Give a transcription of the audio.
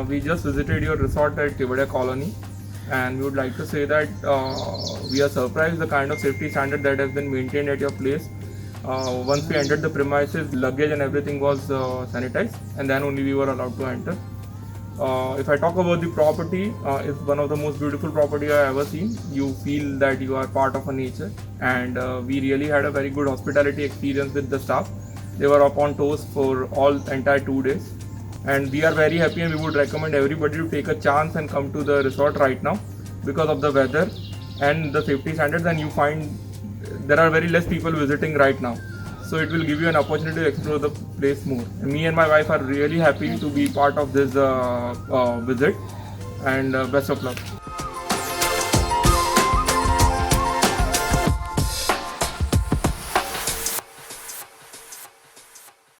We just visited your resort at Kevadia Colony, and we would like to say that we are surprised the kind of safety standard that has been maintained at your place. Once we entered the premises, luggage and everything was sanitized, and then only we were allowed to enter. If I talk about the property, it's one of the most beautiful property I have ever seen. You feel that you are part of a nature, and we really had a very good hospitality experience with the staff. They were up on toes for all entire 2 days, and we are very happy, and we would recommend everybody to take a chance and come to the resort right now because of the weather and the safety standards. And you find there are very less people visiting right now, so it will give you an opportunity to explore the place more. And me and my wife are really happy to be part of this visit, and best of luck.